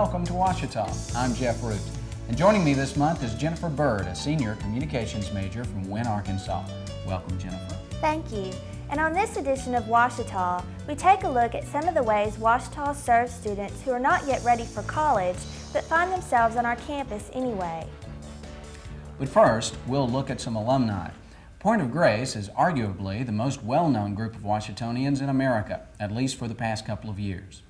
welcome to Ouachita. I'm Jeff Root, and joining me this month is Jennifer Bird, a senior communications major from Wynne, Arkansas. Welcome, Jennifer. Thank you. And on this edition of Ouachita, we take a look at some of the ways Ouachita serves students who are not yet ready for college, but find themselves on our campus anyway. But first, we'll look at some alumni. Point of Grace is arguably the most well-known group of Ouachitonians in America, at least for the past couple of years.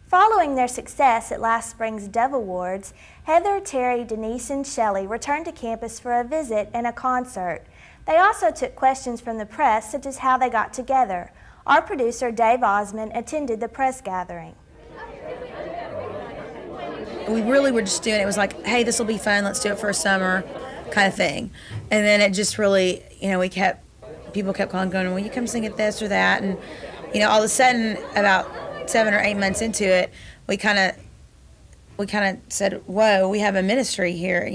Following their success at last spring's Dove Awards, Heather, Terry, Denise, and Shelley returned to campus for a visit and a concert. They also took questions from the press, such as how they got together. Our producer, Dave Osmond, attended the press gathering. We really were just doing it. It was like, hey, this will be fun, let's do it for a summer kind of thing. And then it just really, people kept calling, going, will you come sing at this or that? And, all of a sudden, about 7 or 8 months into it, we kind of said, whoa, we have a ministry here,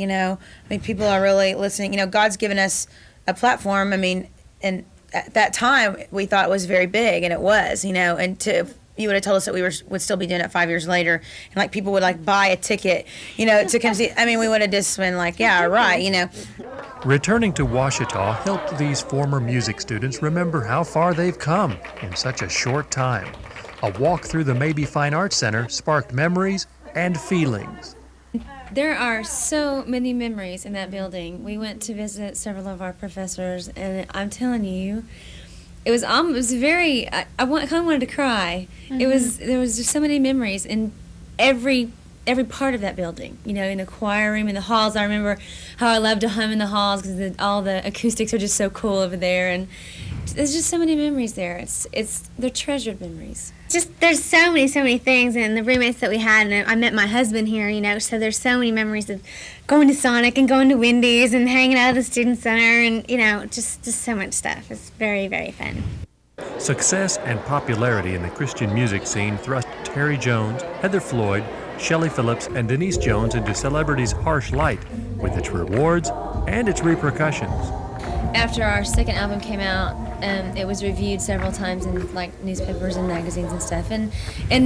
people are really listening. God's given us a platform. And at that time, we thought it was very big, and it was, and you would have told us that we would still be doing it 5 years later, and people would buy a ticket, to come see. We would have just been yeah, right, Returning to Ouachita helped these former music students remember how far they've come in such a short time. A walk through the Maybe Fine Arts Center sparked memories and feelings. There are so many memories in that building. We went to visit several of our professors, and I'm telling you, it was very. I kind of wanted to cry. Mm-hmm. There was just so many memories in every part of that building. In the choir room, in the halls. I remember how I loved to hum in the halls because all the acoustics are just so cool over there, and there's just so many memories there. They're treasured memories. There's so many things, and the roommates that we had, and I met my husband here, so there's so many memories of going to Sonic and going to Wendy's and hanging out at the Student Center, and, just so much stuff. It's very, very fun. Success and popularity in the Christian music scene thrust Terry Jones, Heather Floyd, Shelley Phillips, and Denise Jones into celebrity's harsh light, with its rewards and its repercussions. After our second album came out, it was reviewed several times in newspapers and magazines and stuff, and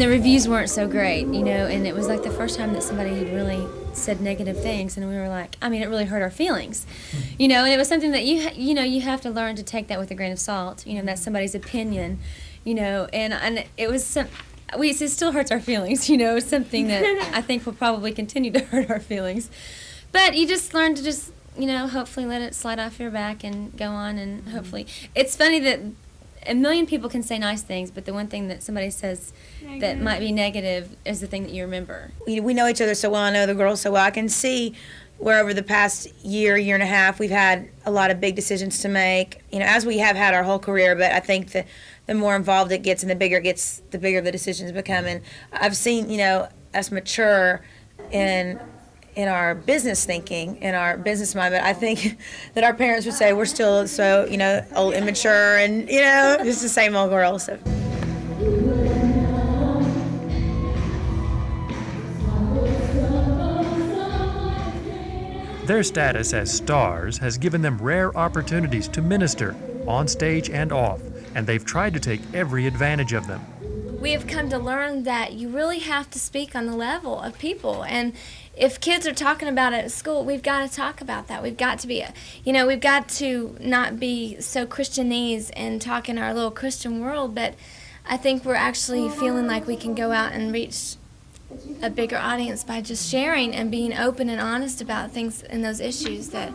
the reviews weren't so great, and it was the first time that somebody had really said negative things, and we were it really hurt our feelings, and it was something that you have to learn to take that with a grain of salt, that's somebody's opinion, and it was it still hurts our feelings, it's something that I think will probably continue to hurt our feelings, but you just learn to hopefully let it slide off your back and go on, and hopefully. It's funny that a million people can say nice things, but the one thing that somebody says that might be negative is the thing that you remember. We know each other so well, I know the girls so well. I can see where over the past year and a half, we've had a lot of big decisions to make, as we have had our whole career, but I think the more involved it gets and the bigger the decisions become. And I've seen, us mature in our business thinking, in our business mind, but I think that our parents would say we're still so, old, immature, and, just the same old girl. So. Their status as stars has given them rare opportunities to minister, on stage and off, and they've tried to take every advantage of them. We have come to learn that you really have to speak on the level of people, and if kids are talking about it at school, we've got to talk about that. We've got to be, we've got to not be so Christianese and talk in our little Christian world, but I think we're actually feeling like we can go out and reach a bigger audience by just sharing and being open and honest about things and those issues that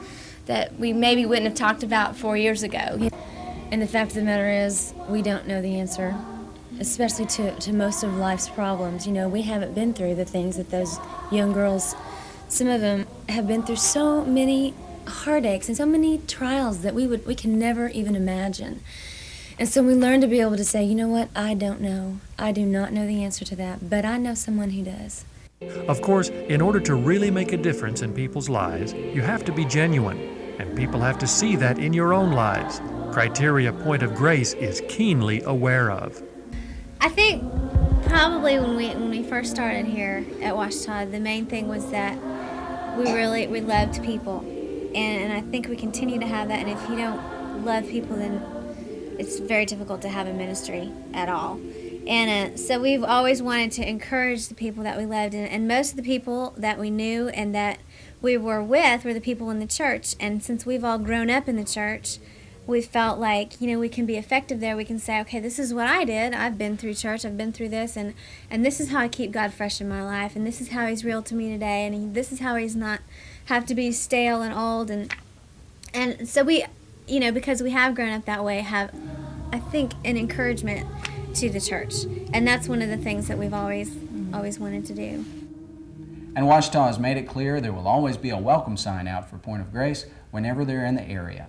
we maybe wouldn't have talked about 4 years ago. And the fact of the matter is, we don't know the answer, especially to most of life's problems. We haven't been through the things that those young girls, some of them have been through so many heartaches and so many trials that we can never even imagine. And so we learn to be able to say, you know what, I don't know. I do not know the answer to that, but I know someone who does. Of course, in order to really make a difference in people's lives, you have to be genuine, and people have to see that in your own lives. Criteria Point of Grace is keenly aware of. I think probably when we first started here at Ouachita, the main thing was that we loved people, and I think we continue to have that. And if you don't love people, then it's very difficult to have a ministry at all. And so we've always wanted to encourage the people that we loved, and most of the people that we knew and that we were with were the people in the church. And since we've all grown up in the church, we felt like, we can be effective there. We can say, okay, this is what I did. I've been through church. I've been through this, and this is how I keep God fresh in my life, and this is how He's real to me today, and this is how He's not have to be stale and old. And so we, because we have grown up that way, have, I think, an encouragement to the church, and that's one of the things that we've always wanted to do. And Ouachita has made it clear there will always be a welcome sign out for Point of Grace whenever they're in the area.